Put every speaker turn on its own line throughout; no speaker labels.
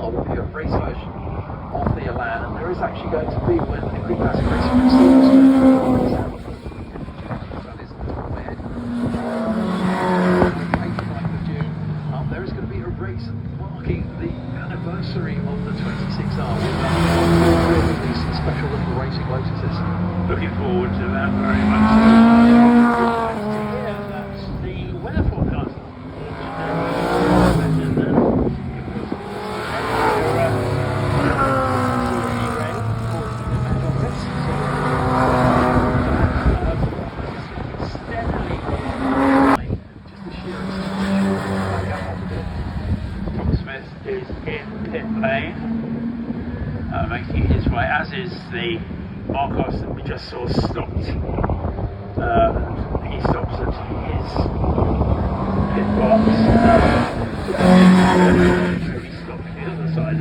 car will be a race version of the Elan, and there is actually going to be, when Equipe FAB-Racing installs the that is on top of my head. 8th of June, there is going to be a race marking the anniversary of the 26R with these special little racing lotuses.
Looking forward to that very much. Yeah, that's the weather forecast. Is in pit lane, making his way, as is the Marcos that we just saw stopped. He stops at his pit box. He stopped the other side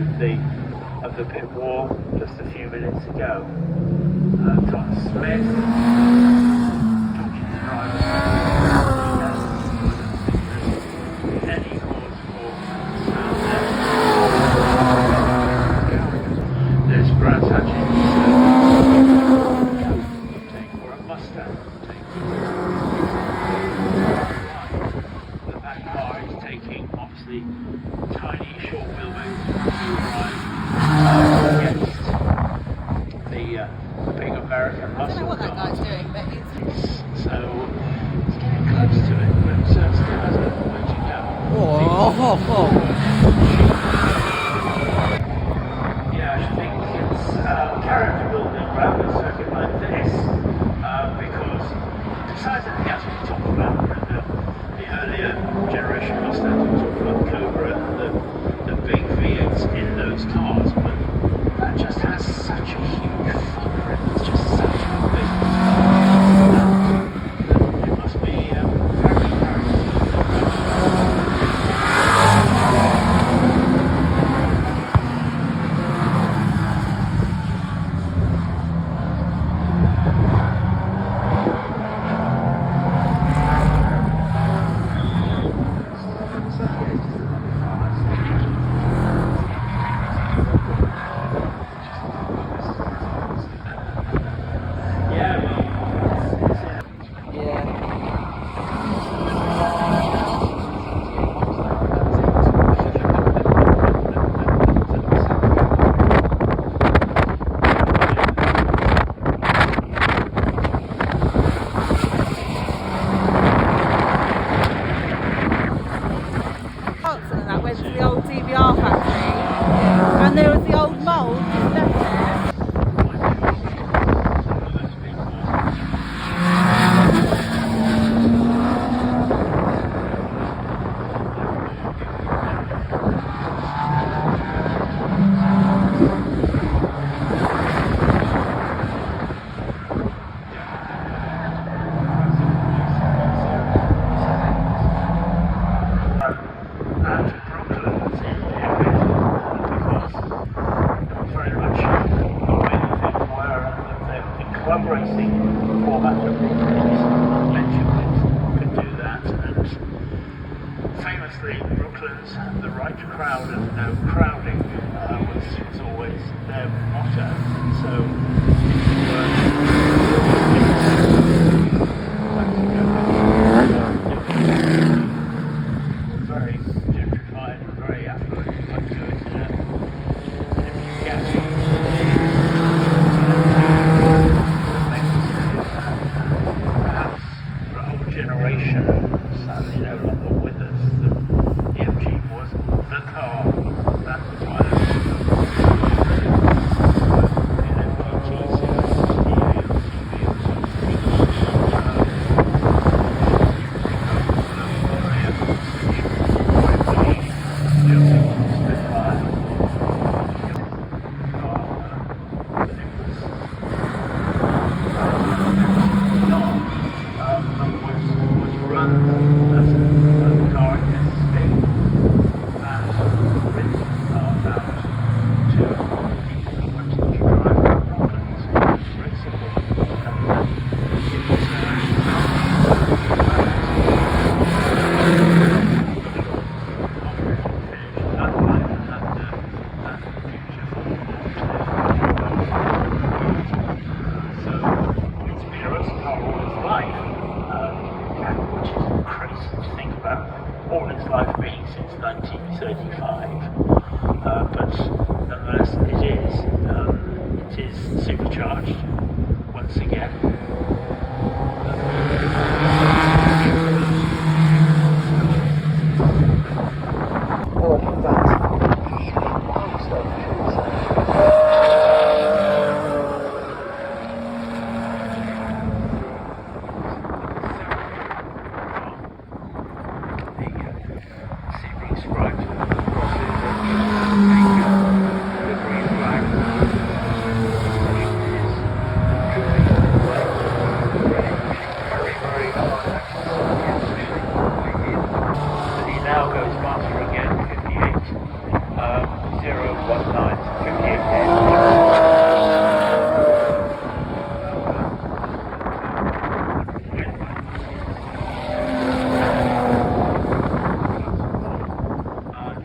of the pit wall just a few minutes ago. Tom Smith, talking to drivers. Any cause for there's Brad Hutchins for a Mustang. That car is taking obviously tiny short wheelbase against the big American muscle.
I don't know what that guy's doing, but he's
so it's getting close to it, but still has a way to go. Yeah, I think it's character building around a circuit like this, because besides anything else we talked about, the earlier generation Mustangs, we talked about Cobra and the big V8s in those cars, but that just has such a huge footprint. It's just such a big car. It must be very Club racing format of Brooklyn's mentioned could do that, and famously Brooklyn's the right crowd and no crowding was always their motto, so very gentrified and very affluent, but do it in a gassy generation sadly no longer with us. The MG was the car that 35. But nonetheless, it is supercharged once again. Now goes faster again, 58, 019, 58.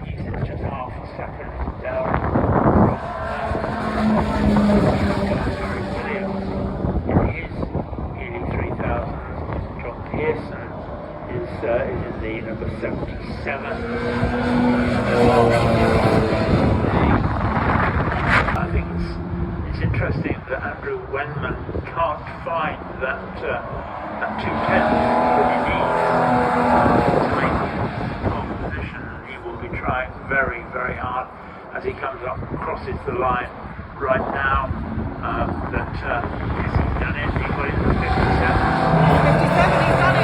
He's just half a second down from Williams in his Healy 3000. John Pearson is in the number 77. I think it's interesting that Andrew Wenman can't find that 210 that he needs to make pole position, and he will be trying very, very hard as he comes up and crosses the line right now. That he's done it. He got it to 57.
57, he's done it!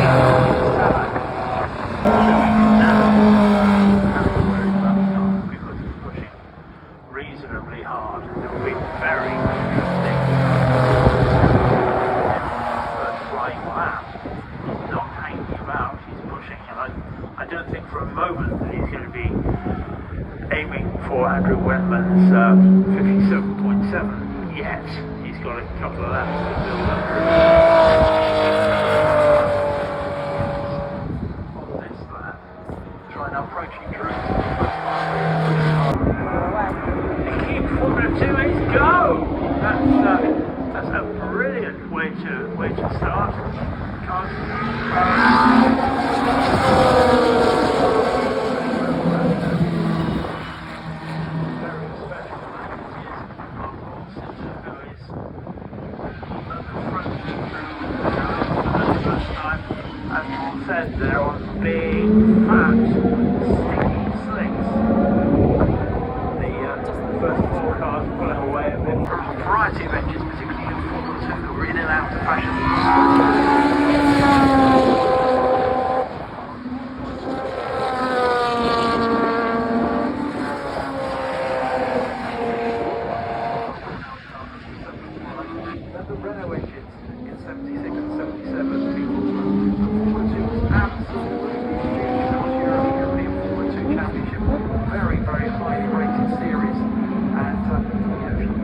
Because he's pushing reasonably hard. It will be very interesting. First flying lap. He's not hanging about, he's pushing, and I don't think for a moment that he's going to be aiming for Andrew Wenman's 57.7 yet. He's got a couple of laps to build up. Approaching Drew. Keep Formula 2 is go! That's a brilliant way to start. Very special first time, as Paul said, they're on big, fat, sticky slicks. The first four cars pulling away a bit from a variety of engines, particularly in Formula 2, that were in and out of fashion. The Renault engines in 76 and 77, people Formula 2 was absolutely huge across Europe. European Formula 2 Championship, very, very highly rated series, and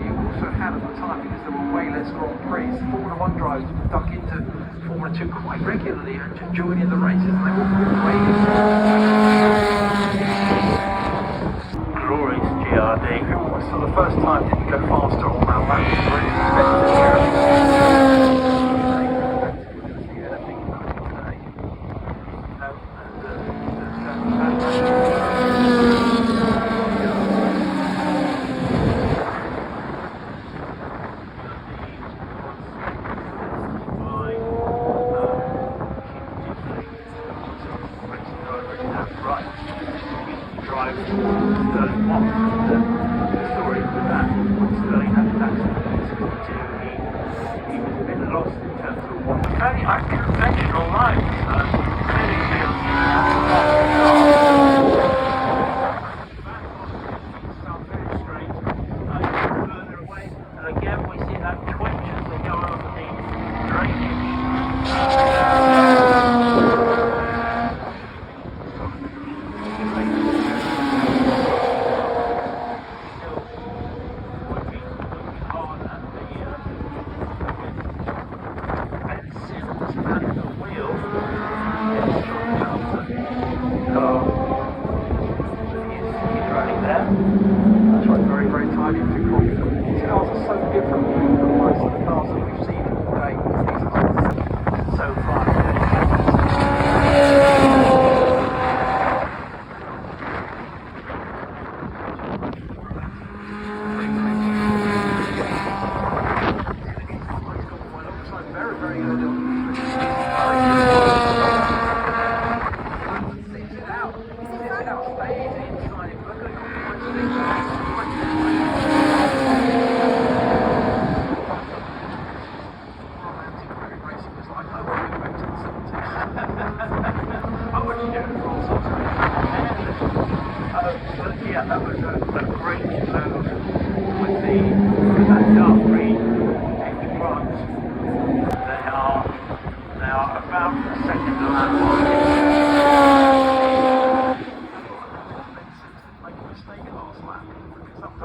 you also had at the time, because there were way less Grand Prix, Formula 1 drivers were dug into Formula 2 quite regularly and joining the races, and they were all waiting. Glorious GRD, who was for the first time didn't go faster on that lap. Really drive Sterling off. The story with that, when Sterling had an accident, he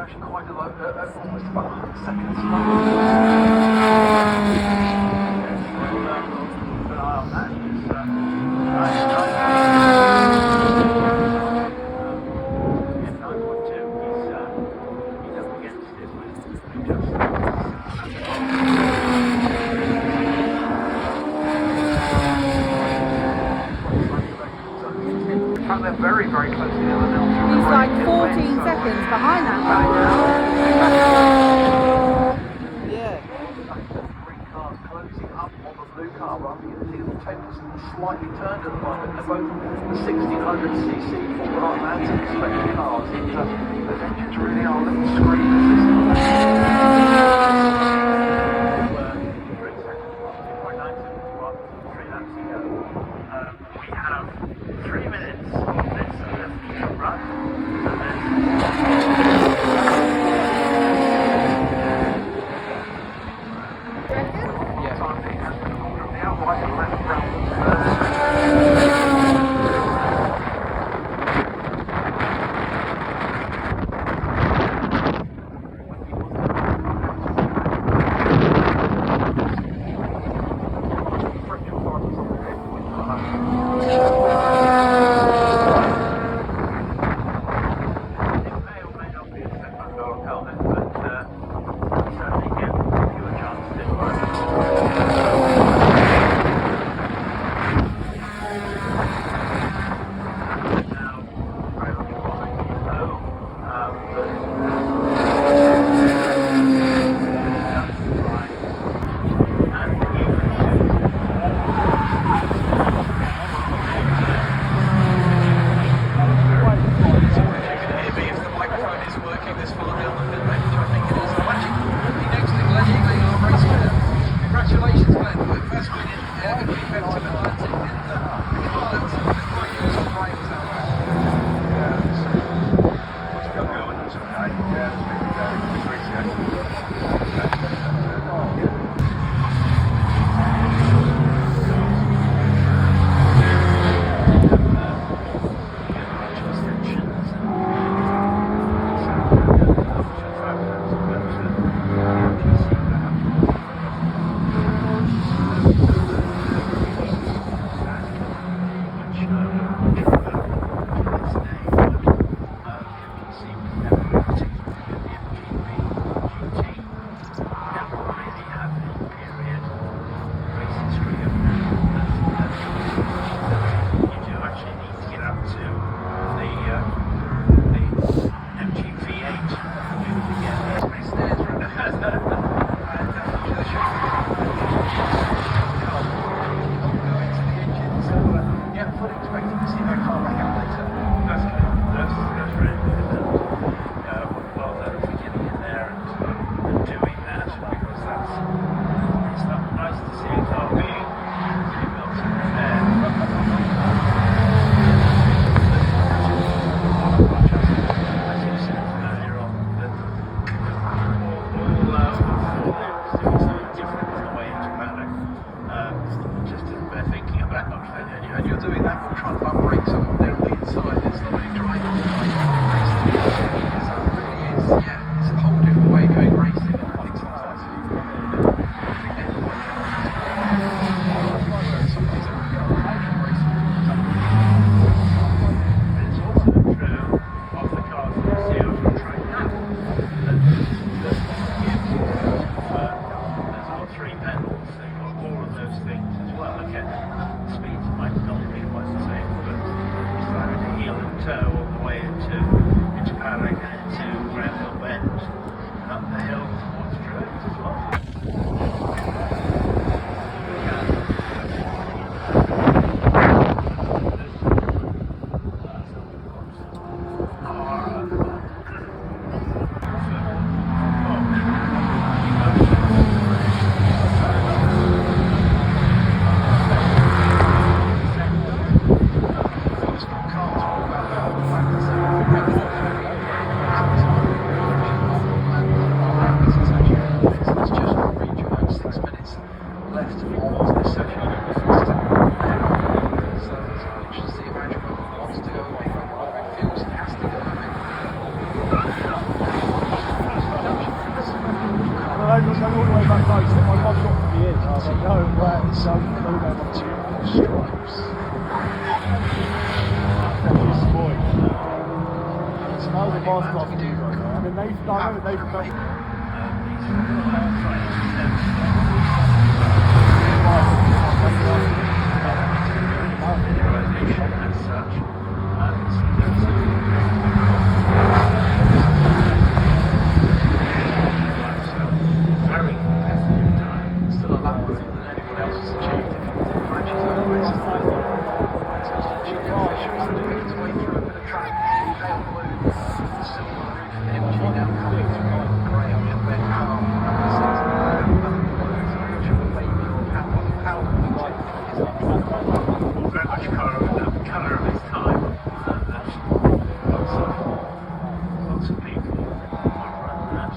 actually quite a low, almost about a second slower. Keep an eye on that. They're very, very close together now.
He's like 14 seconds behind that guy now. Yeah.
Green car's closing up on the blue car. Rather, you can see the tables slightly turned at the moment. They're both the 1600cc Formula Atlantic special cars. The engines really are a little screamers this we have 3 minutes of this run, and then the outright and left round.
I was going all the way back home, so my mum got me in. I was like, no, where? So, no, no, no.
Stripes.
It's spoiled. It smells of fast class news right now. I mean, I know they've felt...
As such, very competitive time. Still a lap quicker than anyone else has achieved in matches otherwise. Fisher is doing his way through a bit of track. Pale blue, silver roof, MG now coming through grey on the red car.
Very much colour of his time. Lots of people run that.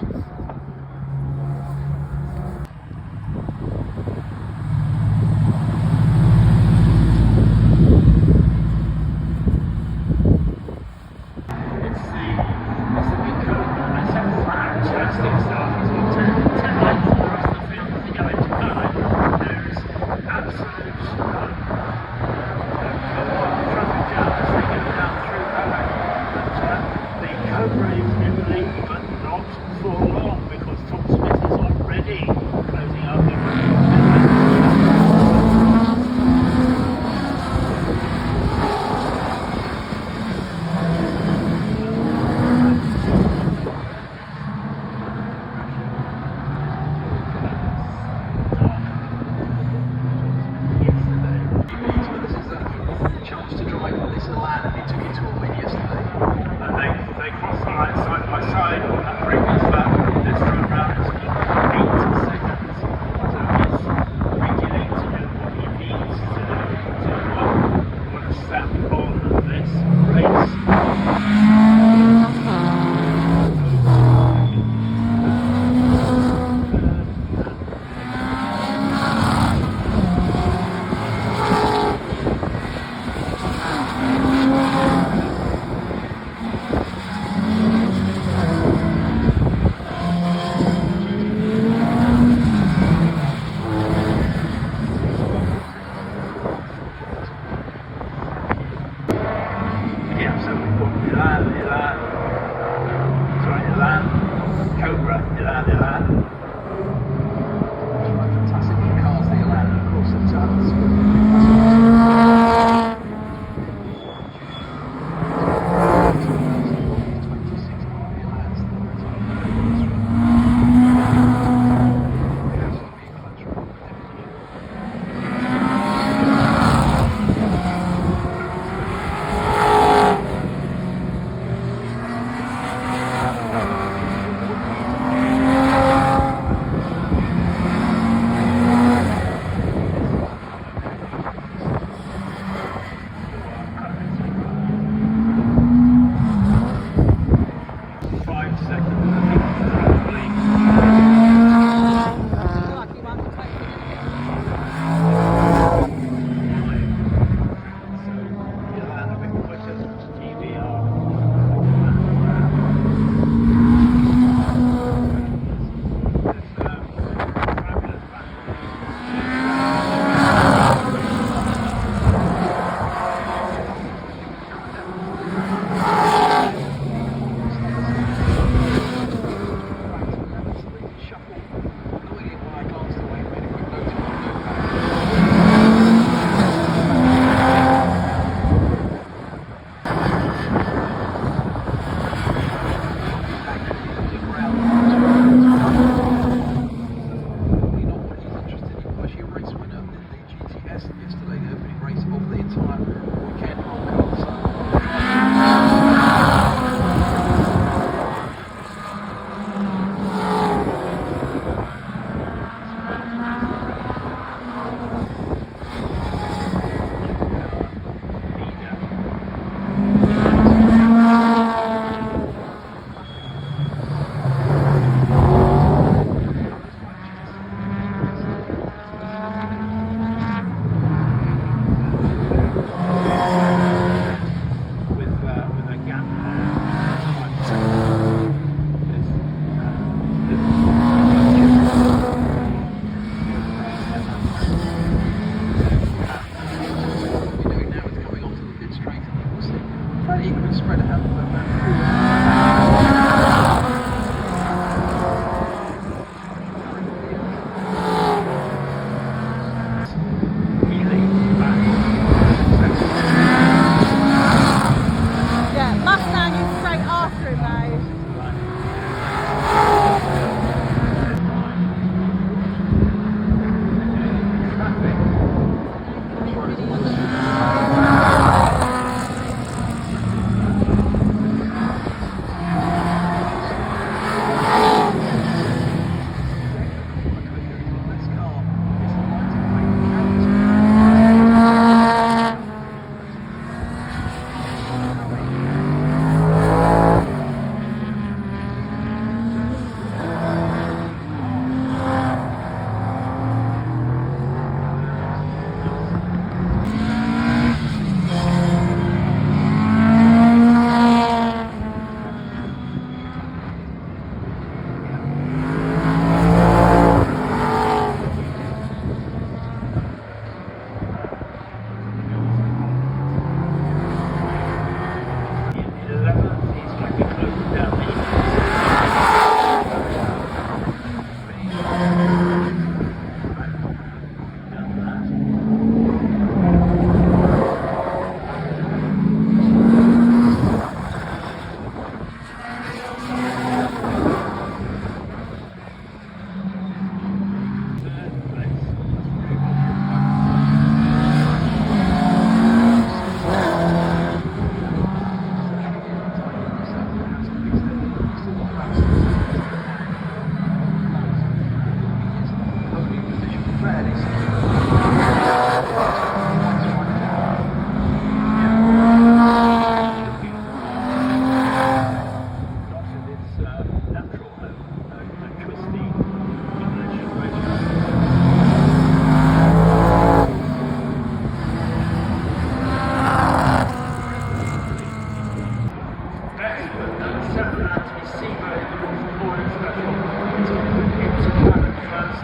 into the first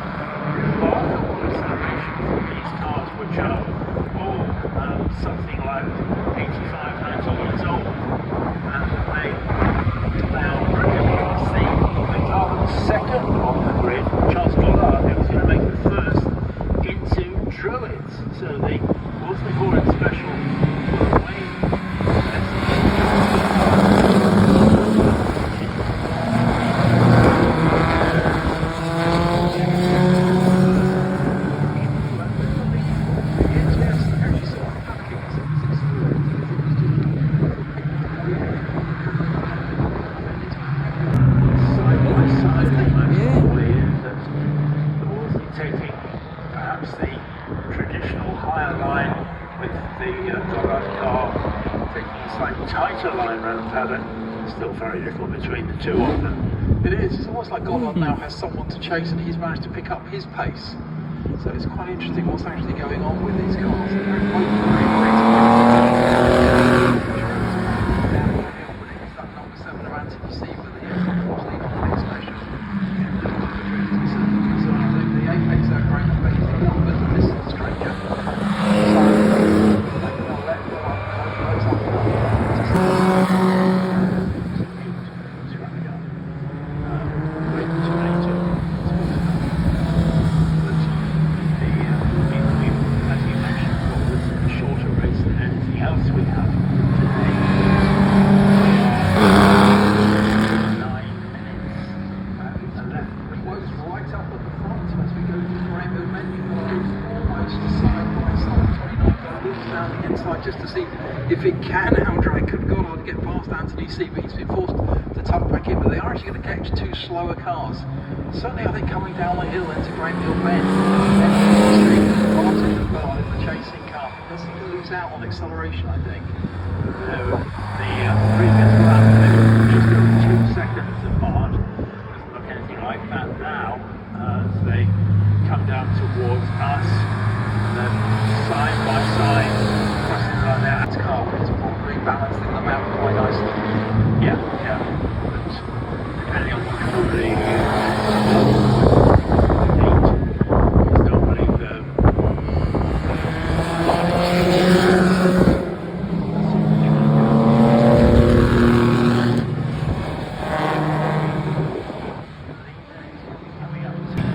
remarkable acceleration from these cars, which are all something like 85, 90 years old, and they now see the car that was second on the grid, Charles Goddard, who was going to make the first into Druids. So the World Recording Special way. Still very little between the two of them.
It is. It's almost like Goddard now has someone to chase, and he's managed to pick up his pace. So it's quite interesting what's actually going on with these cars. They're both very that number 7 around TTC for the special. So I think the Apex are great, but he's a little bit of a distance stranger. Just to see if it can outdrive. Could Goddard get past Anthony C, but he's been forced to tuck back in. But they are actually going to catch two slower cars. Certainly, I think coming down the hill into Great Hill Bend, Martin and Goddard in the chasing car. He doesn't lose out on acceleration, I think.
The previous lap, they were just over 2 seconds apart. Doesn't look anything like that now as they come down towards us. And then side by side, crossing by there.
That car is probably balancing them out quite nicely.
Yeah. But depending on what company it's not really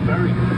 very good.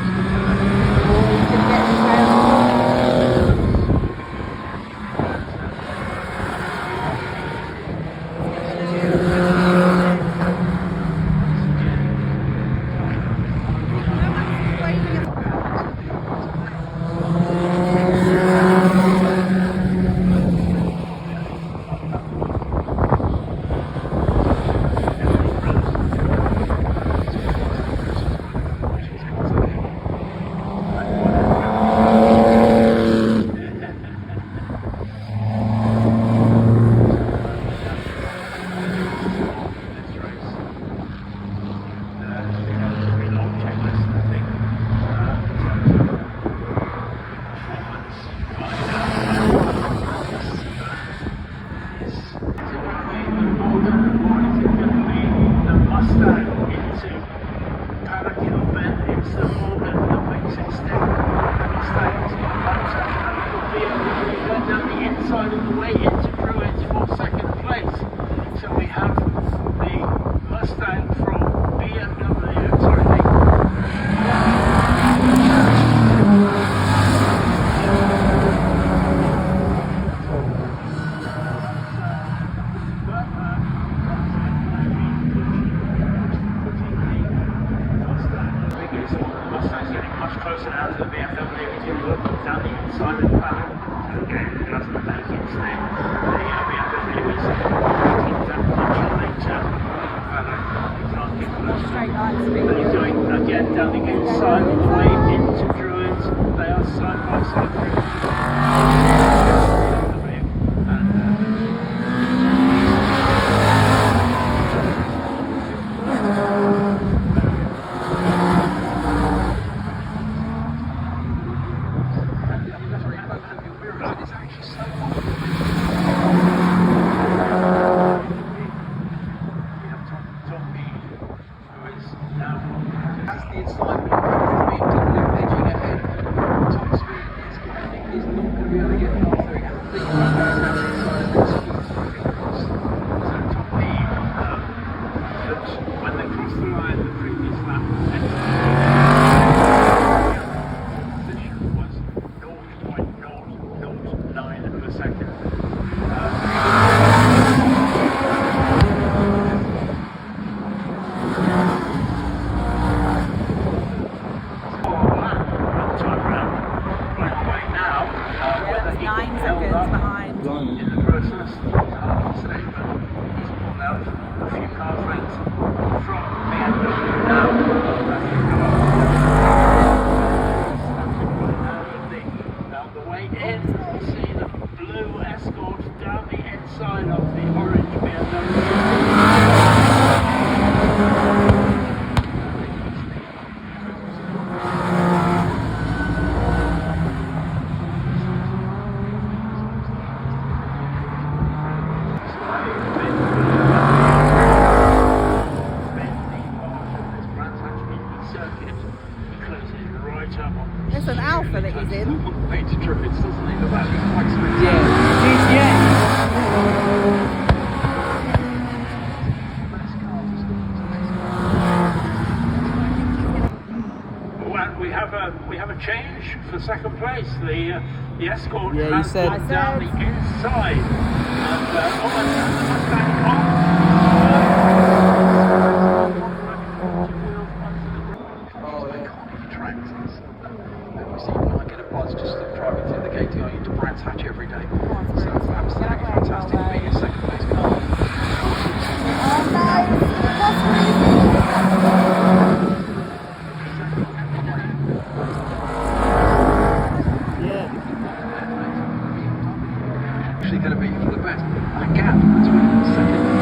Side of the way into Druids for second place. So we have the Mustang from BMW, sorry, Mustang's getting much closer now to the BMW. If you look down the inside of the panel, again, just the back instead. The BMW is 18 later.
Straight line speed.
But he's going again down the inside of the way into Druids. They are side by side. Now
That's the inside, but it comes with me edging ahead. Top speed is not going to be able to get past there. I think that's inside of this speed.
So top lead, that when they crossed the line the previous lap, position was 0.009 of a second. In the process, say, but he's pulled out a few cars lengths from BMW now. The way in, you see the blue Escort down the inside of the orange BMW.
It's an Alpha that he's in.
Beta trippets, doesn't it? That's quite expensive.
Well, we have a change for second place. The Escort
Yeah, you
has
said.
gone down the inside, and the Mustang on.
To Brands Hatch every day. So absolutely fantastic. Being a second place car. Actually going to be for the best. And a gap between the second and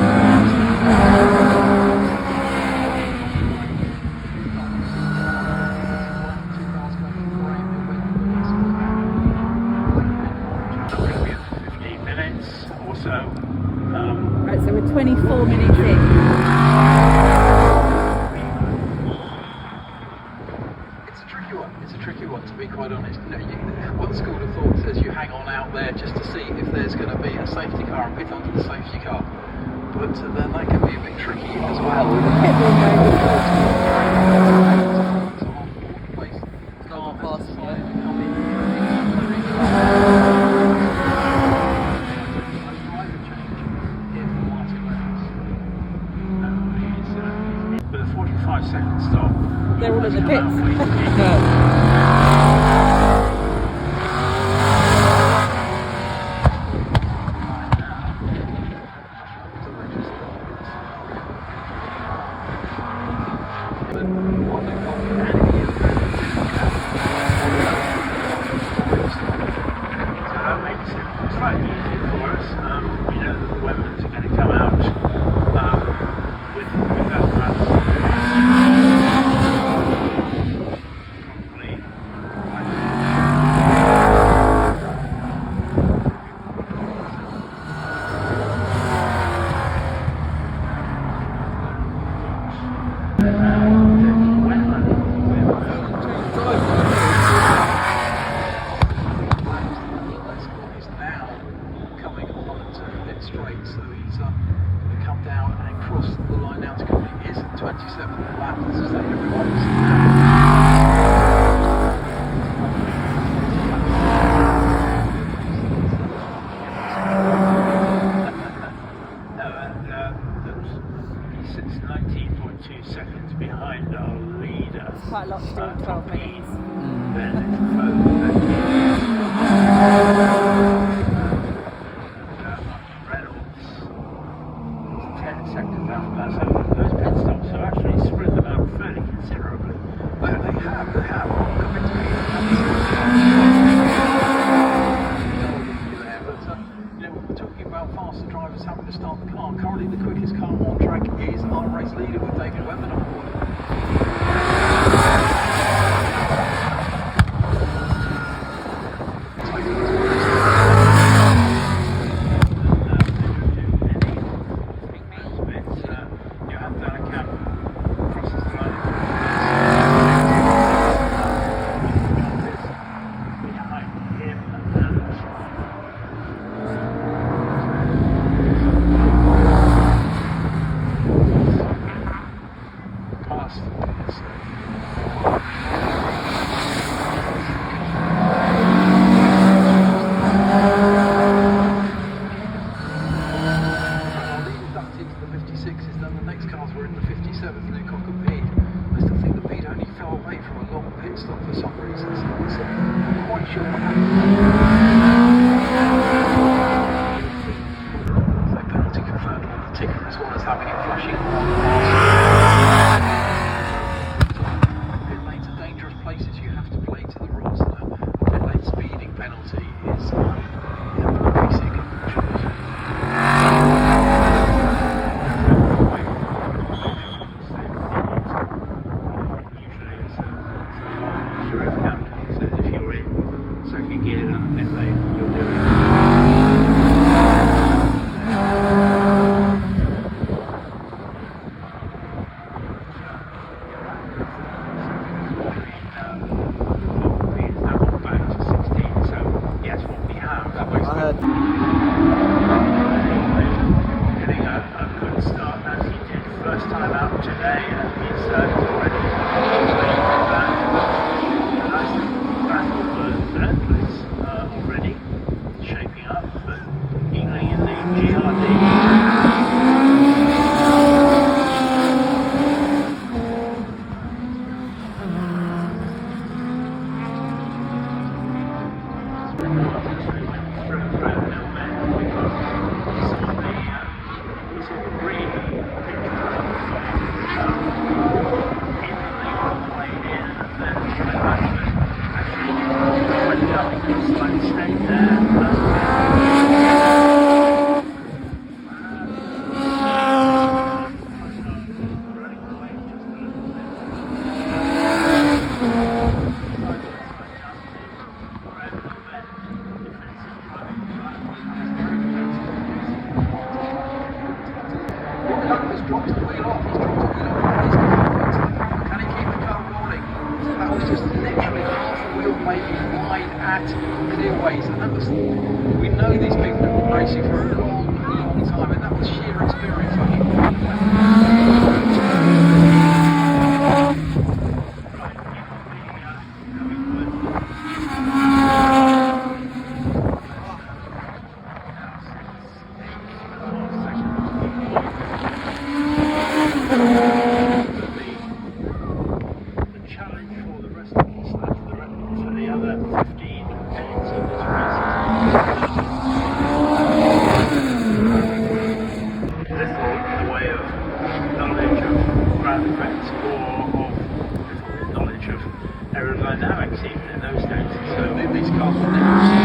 Right, so we're 24 minutes in.
It's a tricky one to be quite honest. You know, one school of thought says you hang on out there just to see if there's going to be a safety car and pit onto the safety car. But then that can be a bit tricky as well.
With a 45-second stop.
They're all in the pits.
Slightly easier for us. We know that the weapons are going to come out with that mass.
Straight, so he's going to come down and cross the line now to complete his 27th lap. This is everyone's.
Sits 19.2 seconds behind our leader.
It's quite a lot to do in 12 minutes.
Then it's Reynolds. 10 seconds after that. So those pit stops have actually spread them out fairly considerably.
They have. We're talking about faster drivers having to start the car. Currently, the quickest car on track is our race leader with David Webber on board. Into the 56s, then the next cars were in the 57s, and then Cock and Pete. I still think that Pete only fell away from a long pit stop for some reason, so I'm quite sure what happened. So penalty confirmed on the ticker, as well as having it flashing on. Pit lanes are dangerous places, you have to play to the rules. A pit lane speeding penalty is basic, unfortunately. We know these people have been racing for a long time, and that was sheer experience.
Aerodynamics even in those days. So
these cars were never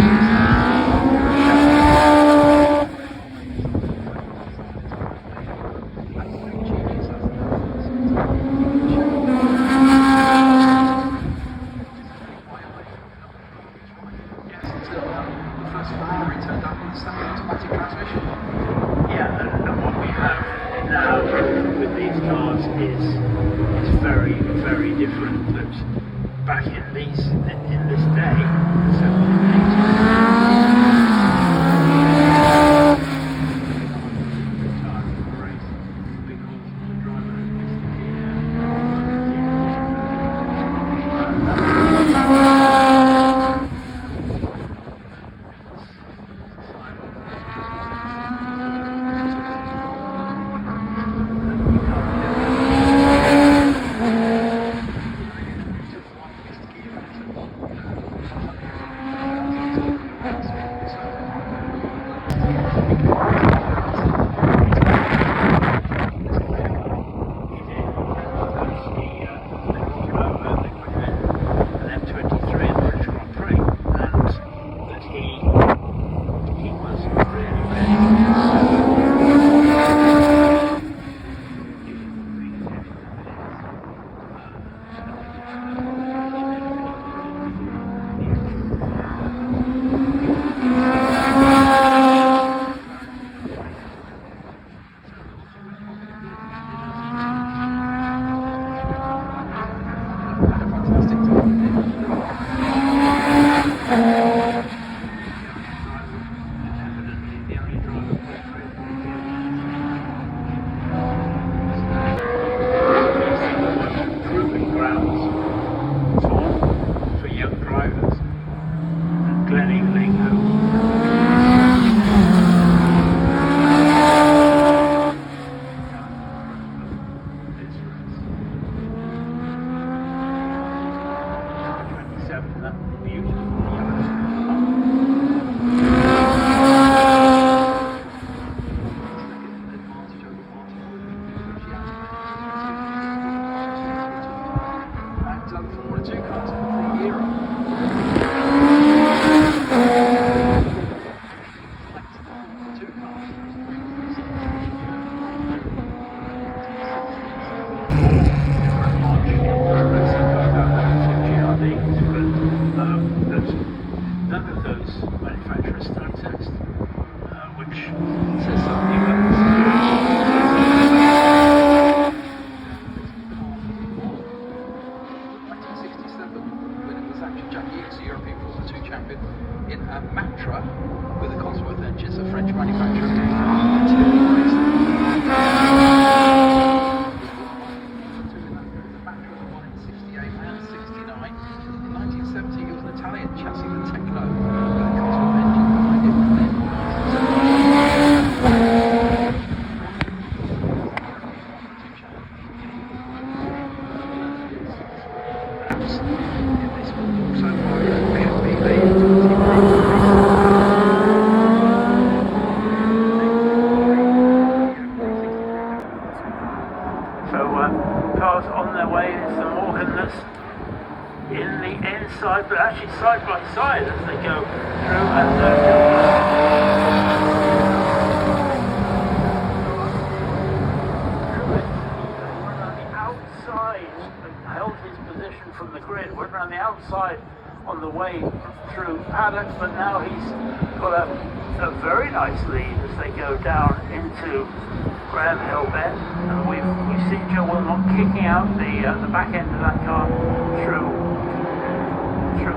very, very different. That back in this day, the
1 Formula 2 cars of the era.
None of those manufacturers still exist, which says something about
1967, when it was actually Jack Hughes, the European Formula 2 champion, in a Matra with a Cosworth engine, it's a French manufacturer.
Cars on their way. It's the Morgan that's in the inside, but actually side by side as they go through. And went around the outside and held his position from the grid. Went around the outside on the way through paddock, but now he's got a very nice lead as they go down into Graham Hill Bend, and we've seen Joe Wilmot kicking out the back end of that car through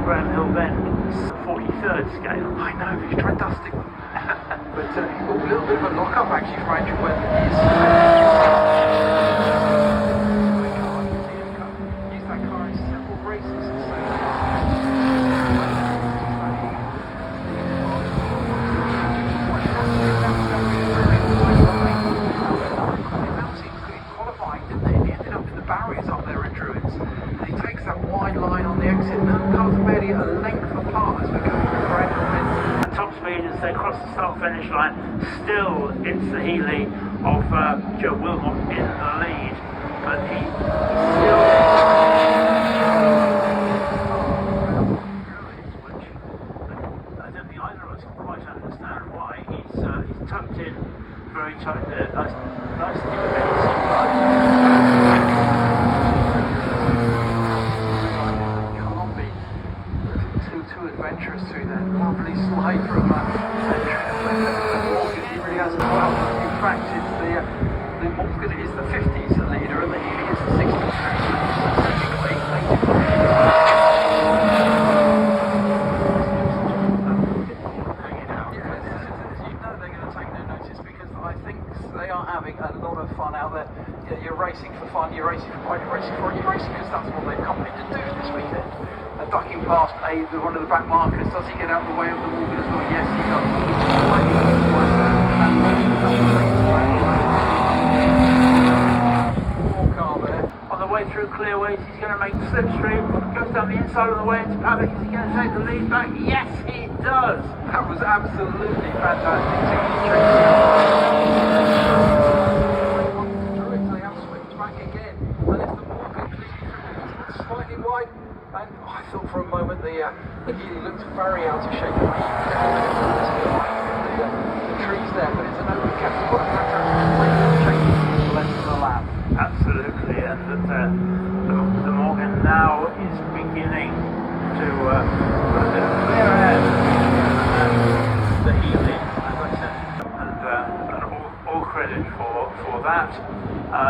Graham Hill Bend, 43rd scale.
I know, he's trying dusting them. But a little bit of a lock-up actually for Andrew Webb. He's used that car in several races. Barriers up there in Druids, and he takes that wide line on the exit, and the cars are barely a length apart as we go through Graham.
Top speed as they cross the start finish line. Still, it's the Healy of Joe Wilmot in the lead, but he still which I don't think either of us can quite understand why. He's tucked in very tight there. Nice
too adventurous through that lovely slide from Morgan. He really has as well. In fact, it's the Morgan is the 50s leader and the Healy is the 60s. Hanging out. Yeah, you know they're going to take no notice because I think they are having a lot of fun out there. You're racing for fun, you're racing for pride, you're racing for it, you're racing because that's what they've come in to do this weekend. Ducking past one of the back markers. Does he get out of the way of the Morgan as well? Yes, he does. More car there.
on the way through clearways. He's going to make the slipstream. Goes down the inside of the way into paddock. Is he going to take the lead back? Yes, he does.
That was absolutely fantastic. They have slipped back again. And if the Morgan clearly slightly wide. And I thought for a moment the Healy looked very out of shape. The trees there, but it's an open cap. You've got to change the length of the lap.
Absolutely, and the Morgan now is beginning to clear ahead the Healy, as I said, and all credit for that.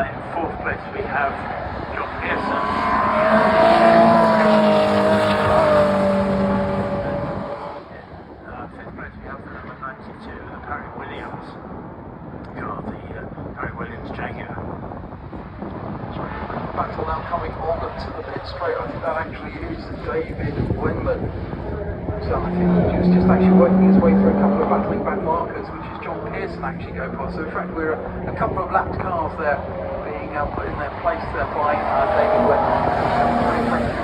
In fourth place we have John Pearson. Fifth place we have the number 92, the Parry Williams car, the Parry Williams Jaguar.
Battle now coming on to the pit straight. I think that actually is David Wenman. So I think he was just actually working his way through a couple of battling back markers, which is John Pearson actually going past. So in fact we're a couple of lapped cars there being put in their place there by David Wenman.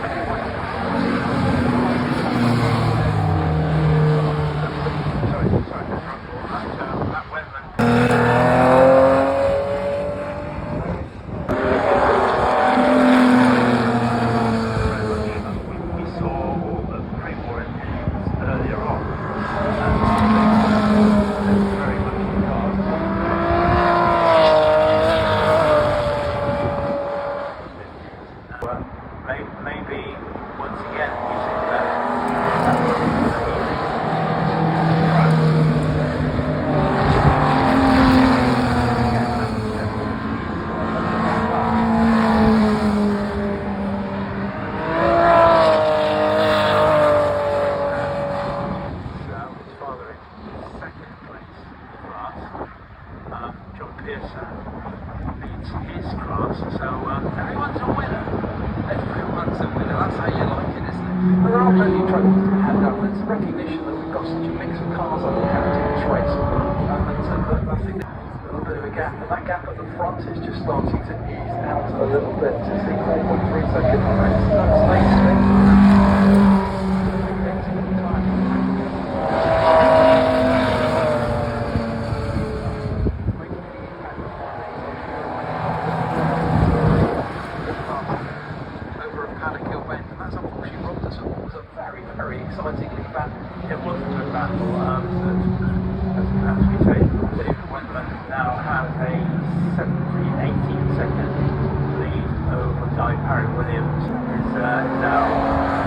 maybe once again using that.
That gap at the front is just starting to ease out a little bit to see 4.3 seconds. Over a paddock hill bend, and that's unfortunately robbed us of what was a very, very excitingly battle.
It wasn't a battle, as we say, David Wentman now has a 18 second lead over Guy Parry Williams, who's now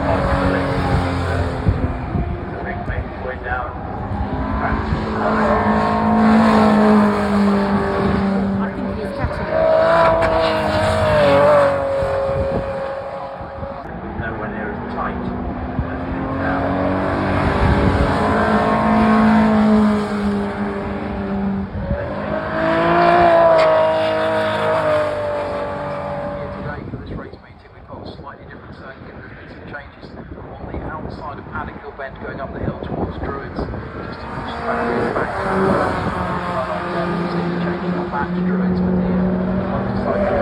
off the list. The big make his way down.
I think he's catching it.
Nowhere near as tight as it is now.
Going up the hill towards Druids, just to push the batteries back. Changing on back to Druids with the motorcycle.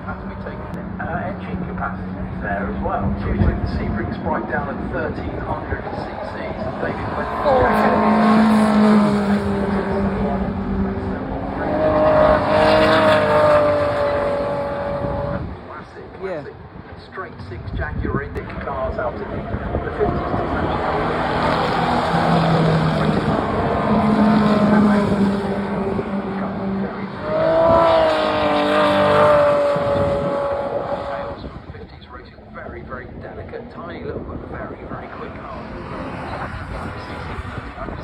Have to be taken.
Engine capacity is there as well.
Usually the Sebring's right down at 1300 cc's. David went classic. Straight 6 Jaguar Indic cars out in the 50s. Tails from the 50s racing very, very delicate, tiny little but very, very quick cars.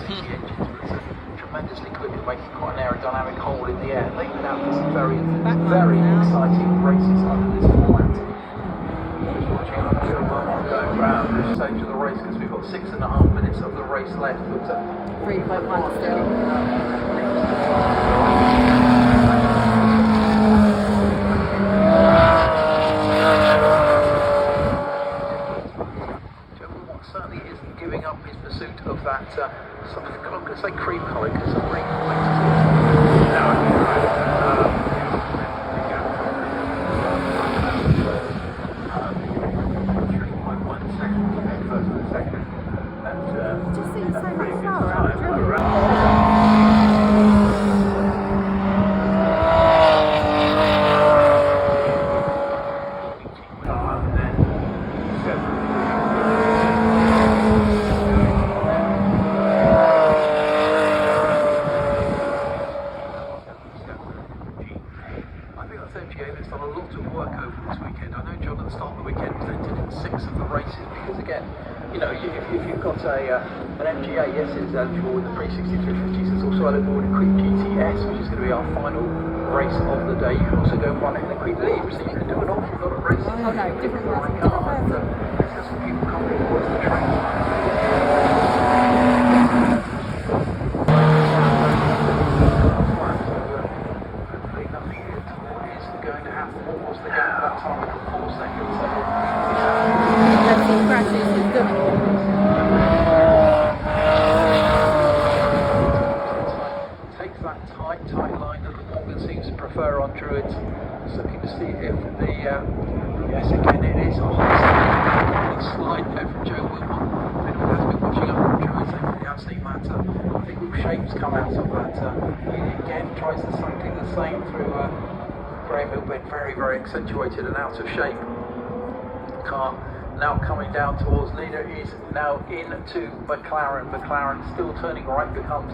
Engines, but it's tremendously quick and making quite an aerodynamic hole in the air. They've been out for some very, very exciting races under this format. Around this stage of the race because we've got 6.5 minutes of the race left. But
3.1 still.
Certainly isn't giving up his pursuit of that. I'm going to say cream colour because some green an MGA, yes, it's eligible with the pre-6350s. It's also eligible with Equipe GTS, which is going to be our final race of the day. You can also go run it in Equipe Lydd, so you can do an awful lot of racing.
Oh no, different
cars. That's what people come towards the track. Hopefully nothing is going to happen. What was the gap that time? 4 seconds.
Let's see, crashes is good.
Tight line that the Morgan seems to prefer on Druids. Just looking to see if the yes, again it is a high slide there from Joe Wilmot. Anyone has been watching up from Druids, they have seen that. I think all shapes come out of that. He again tries something the same through Graham Hillbent, very, very accentuated and out of shape. Car now coming down towards leader is now into McLaren. McLaren still turning right, becomes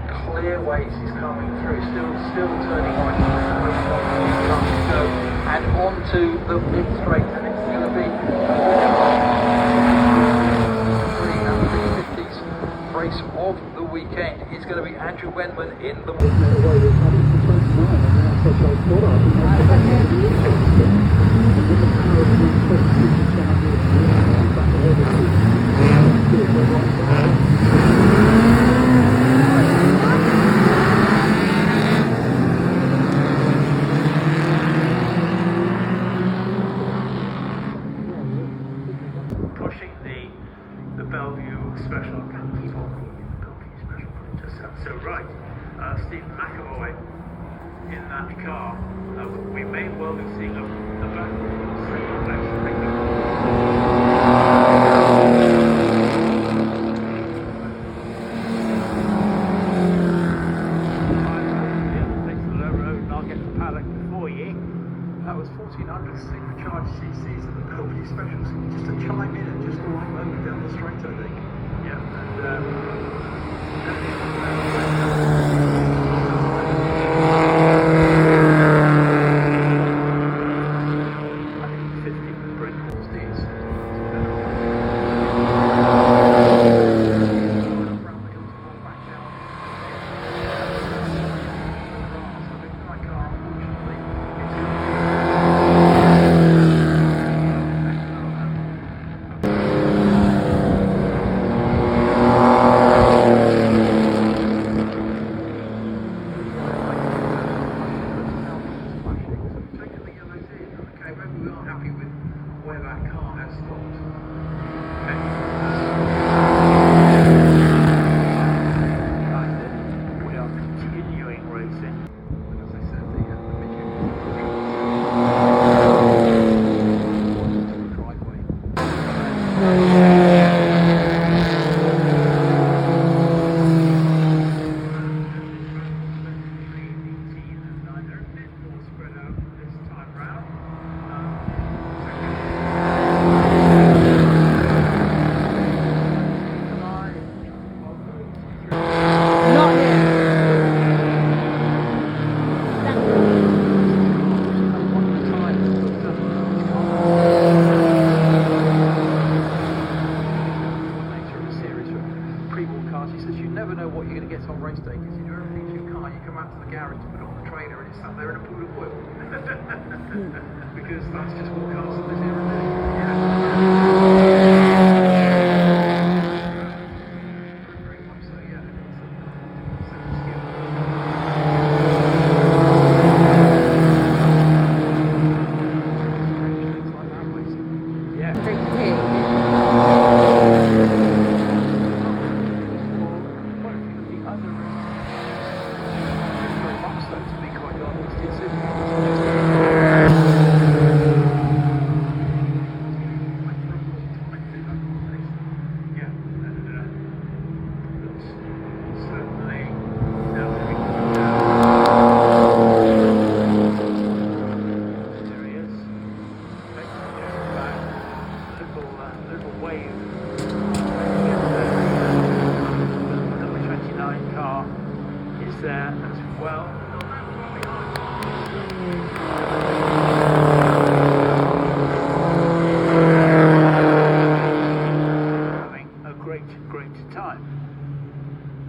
clear ways he's coming through, still turning right to go and onto the mid straight, and it's going to be 350s race of the weekend. It's going to be Andrew Wenman in the
pushing the Bellevue special. Keep on being in the Bellevue special. Just so right. Steve McAvoy in that car. We may well be seeing a back second place.
That was 1400 supercharged cc's of the Bellevue Specials, just to chime in at just the right moment down the straight, I think.
Yeah, I think 50 brake calls these.
Because that's just what cars in this era do. Very much so, yeah.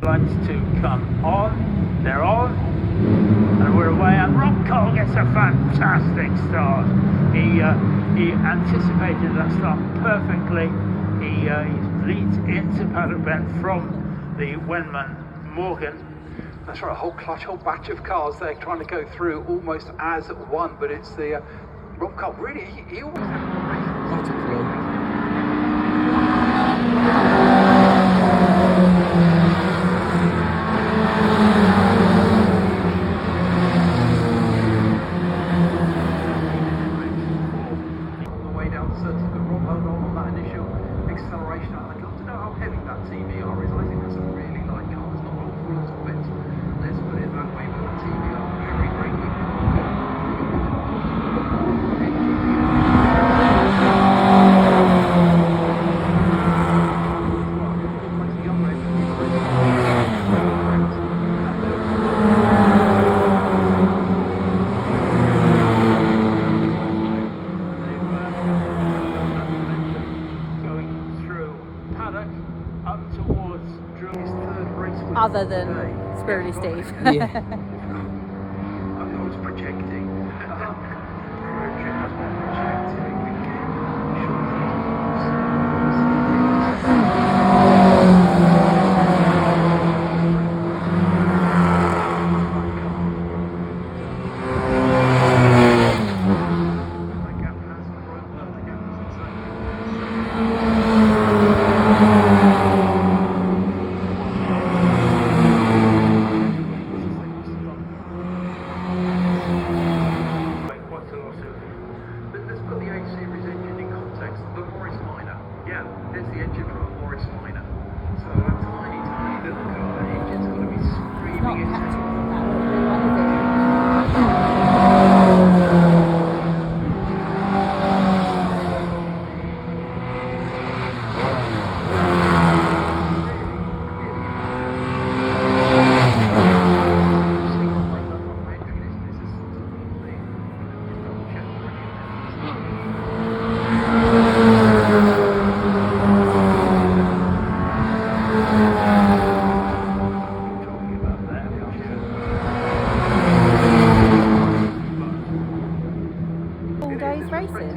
Lights to come on, they're on, and we're away, and Rob Cole gets a fantastic start. He anticipated that start perfectly. He leads into Paddock Bend from the Wenman Morgan.
That's right, a whole batch of cars there trying to go through almost as one, but it's the Rob Cole, really, he always has a
other than Spirally Steve.
I thought I was projecting.
Let's put the 8 Series engine in context. The Morris Minor. Yeah, there's the engine from a Morris Minor. So a tiny, tiny little car. The engine's got to be screaming its head.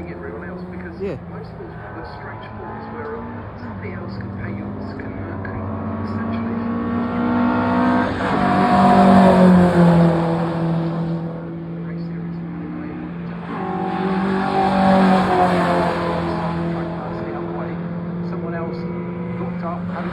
Everyone else because most of the strange forms where somebody else can pay you, can essentially. Someone else looked up, had a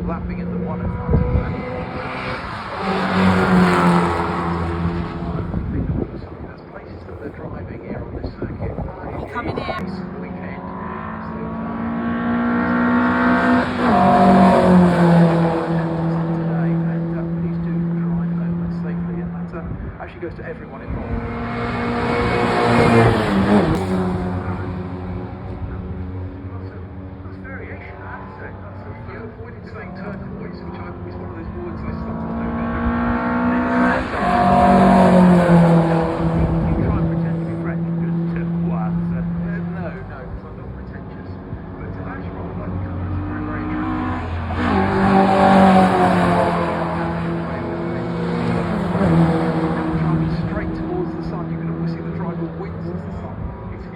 lapping in the one in front of them. There's places that they're driving here on this circuit.
Coming in.
This weekend. Today, and please do drive home safely, and that actually goes to everyone involved. Saying turquoise, which is one of those words I stopped on there. You try and pretend to be French, because turquoise. No, because I'm not pretentious. But I actually rather like the colour. It's very, very attractive. Driving straight towards the sun, you can almost see the driver wince as the sun hits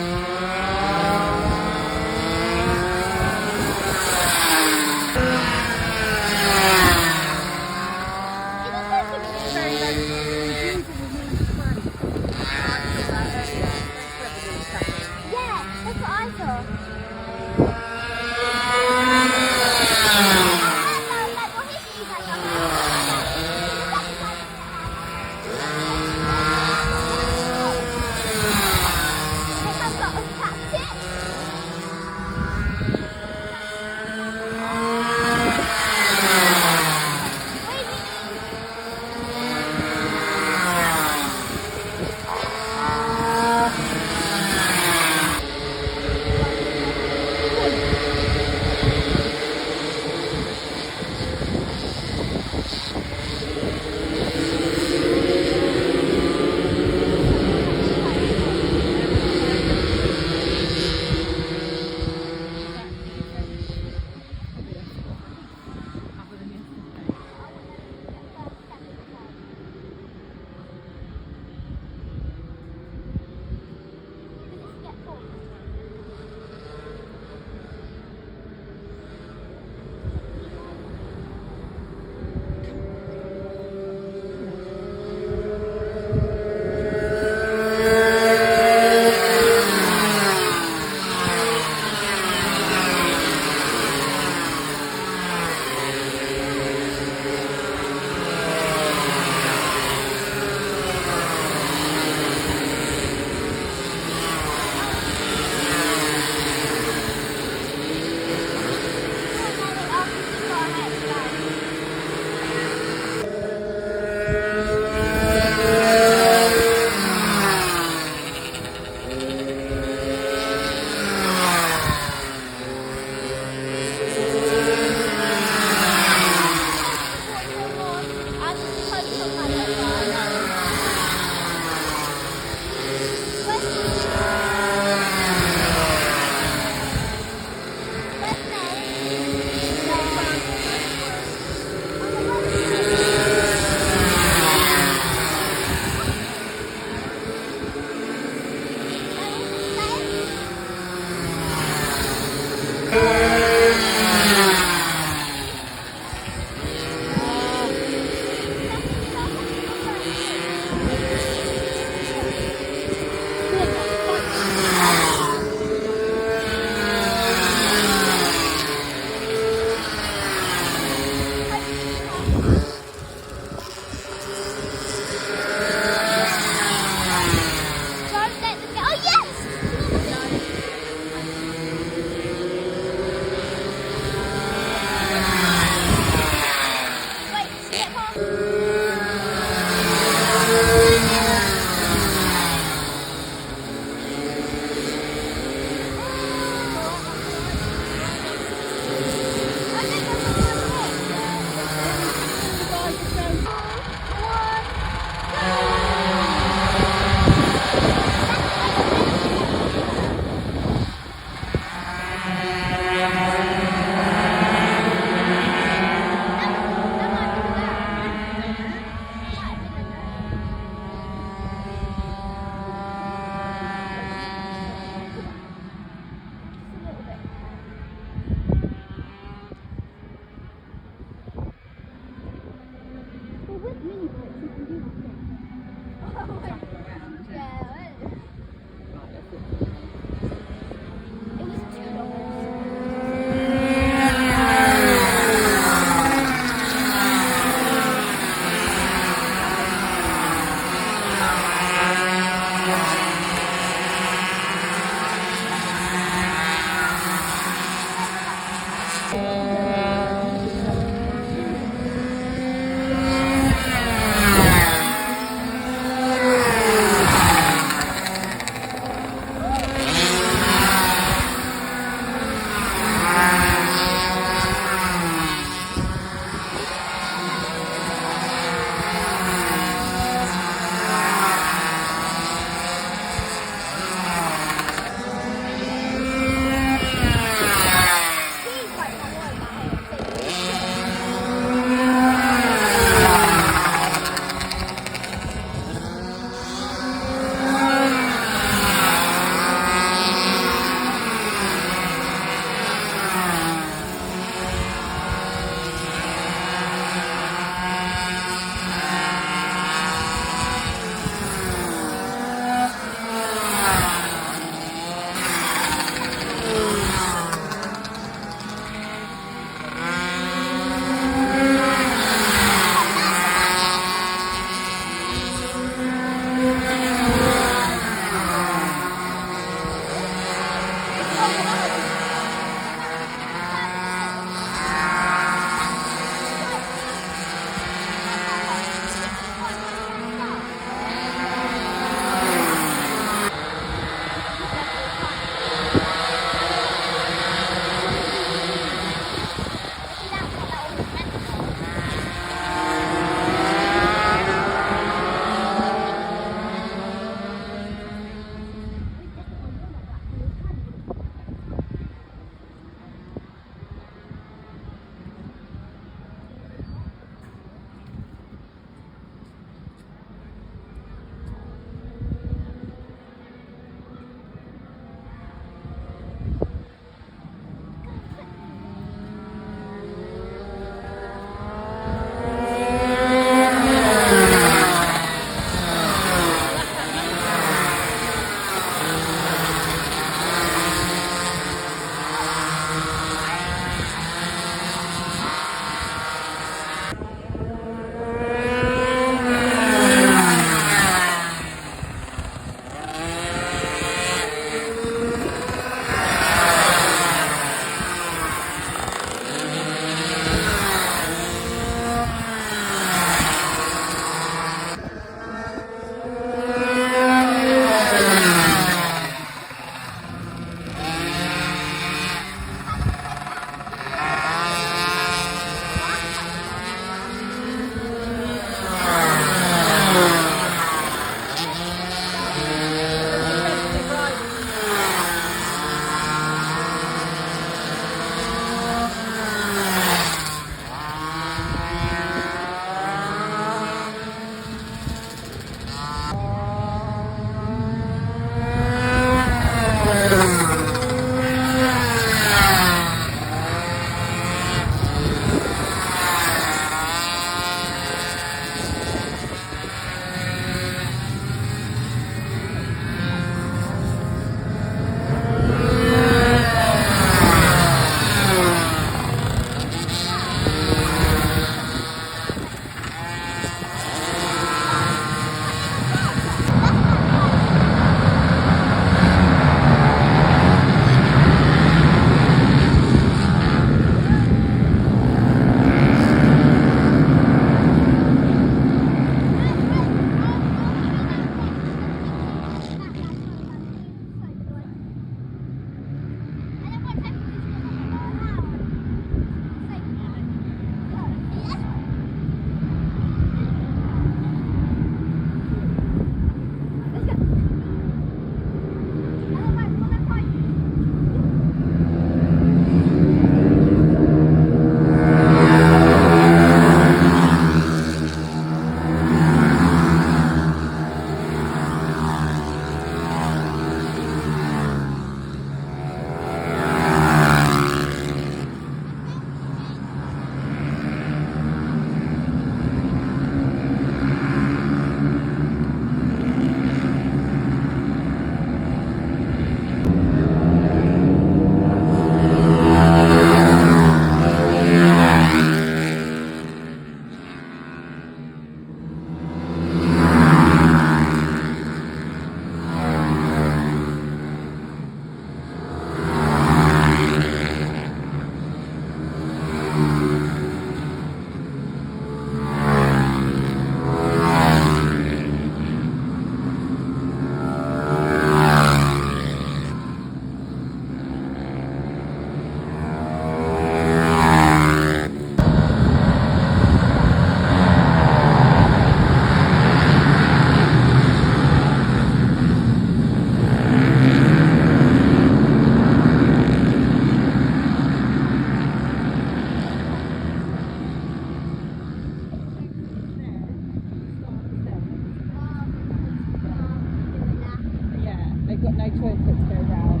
you've got no choice but to go round.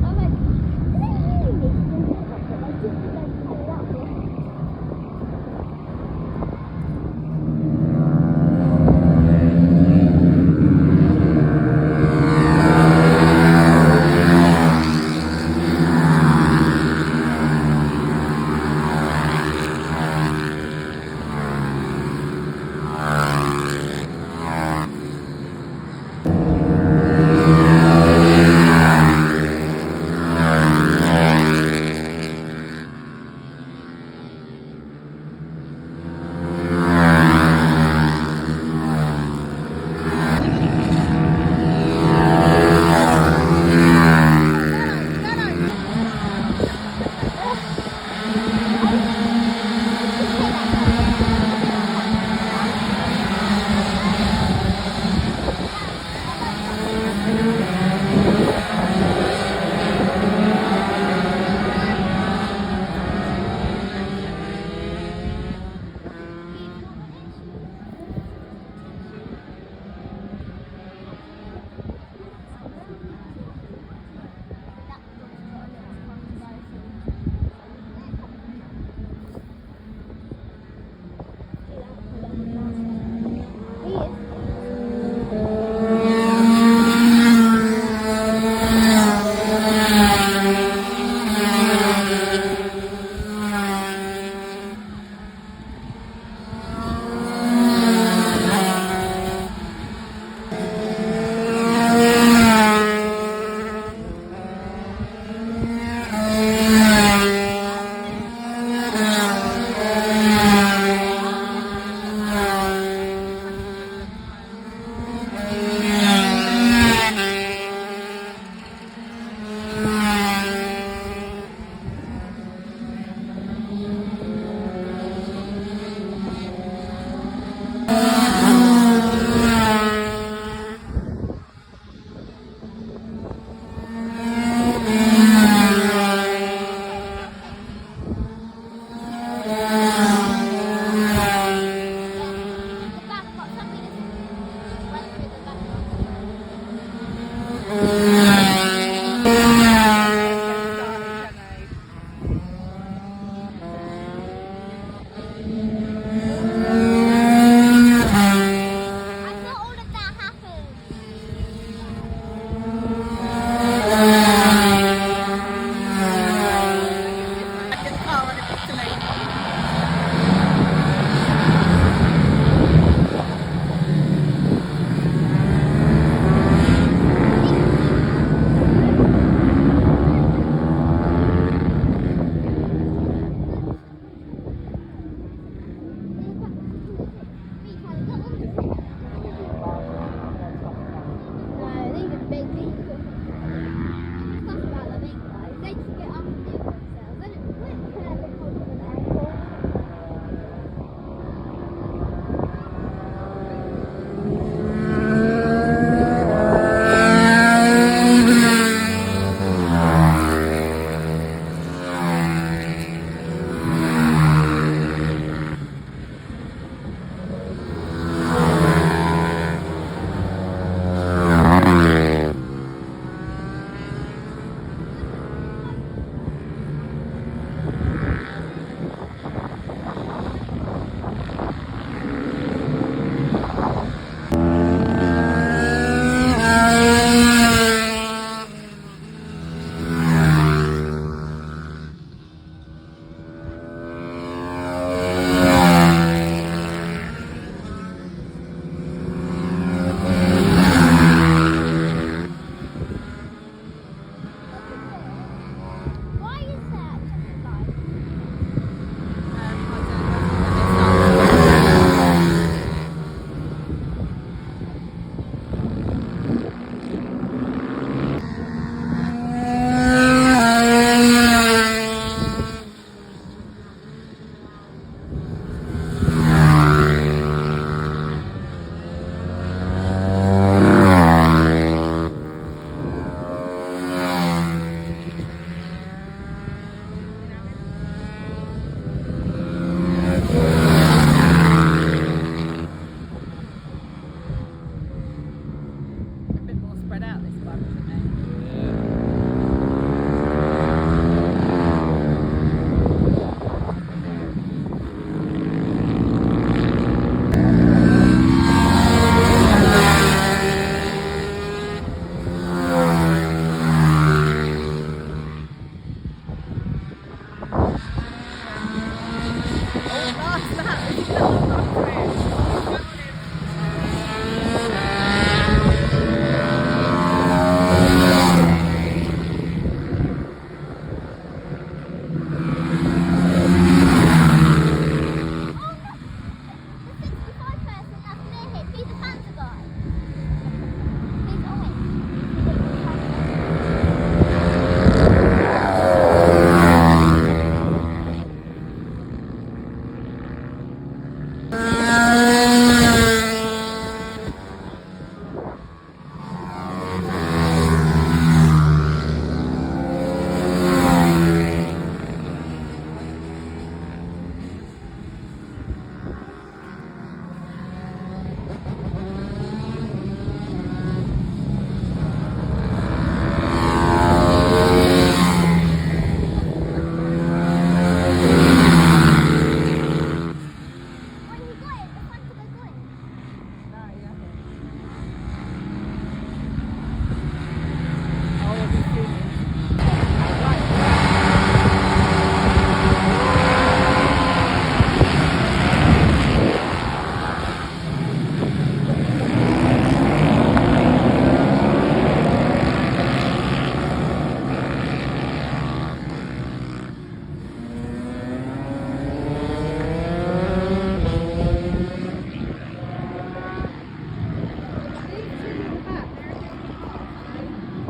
I'm like, I didn't like pull up.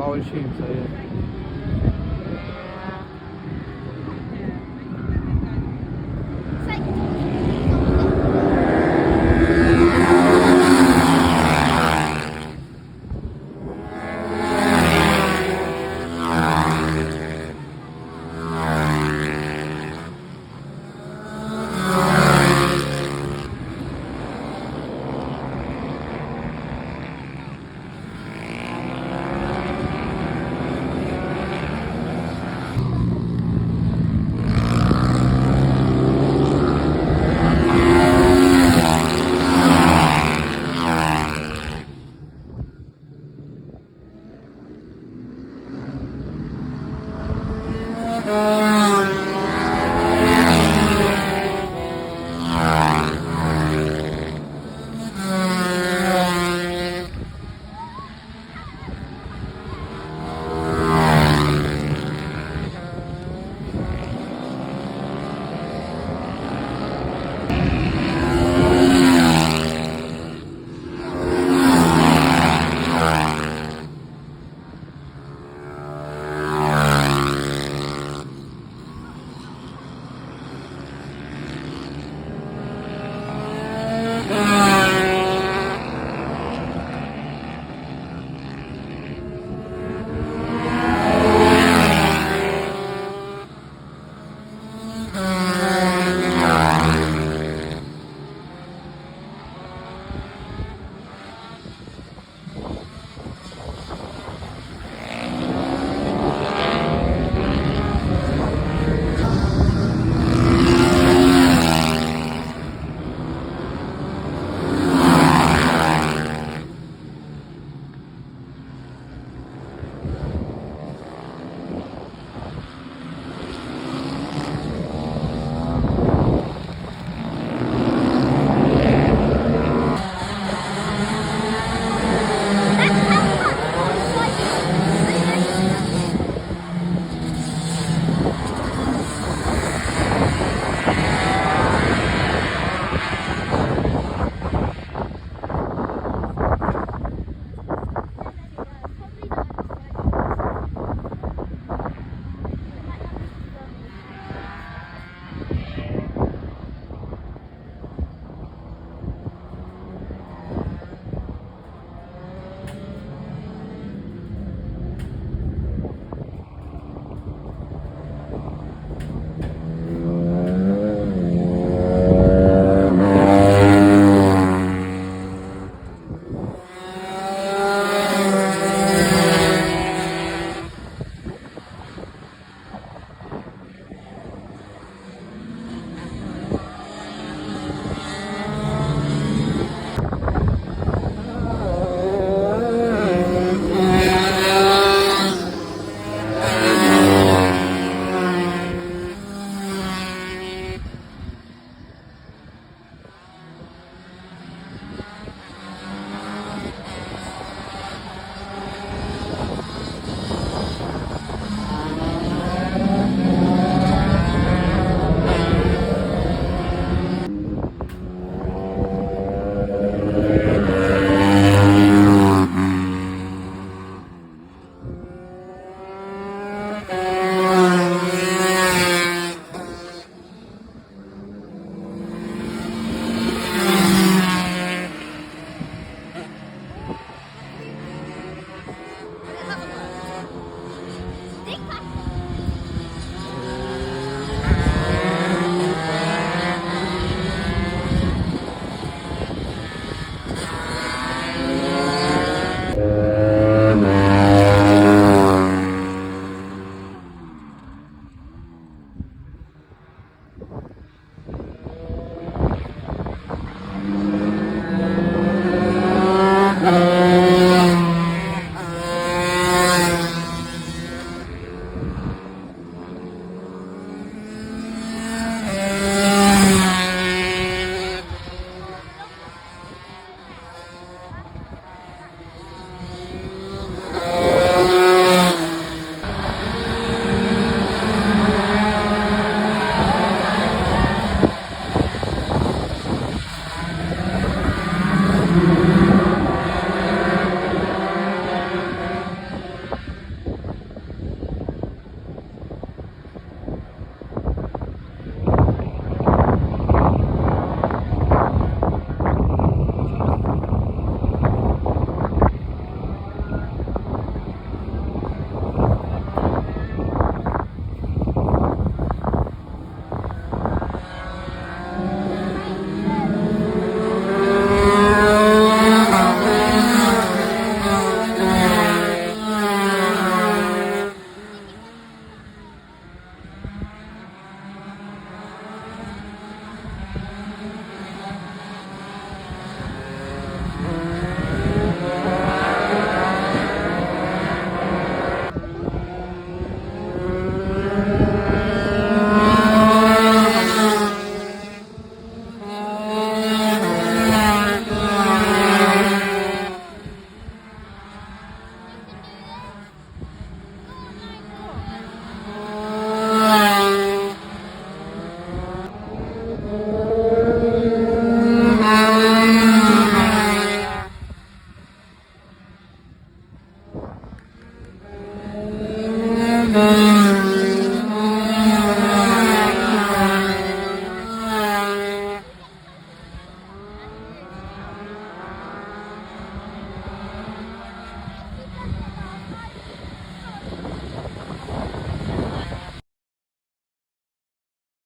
I would assume so, yeah.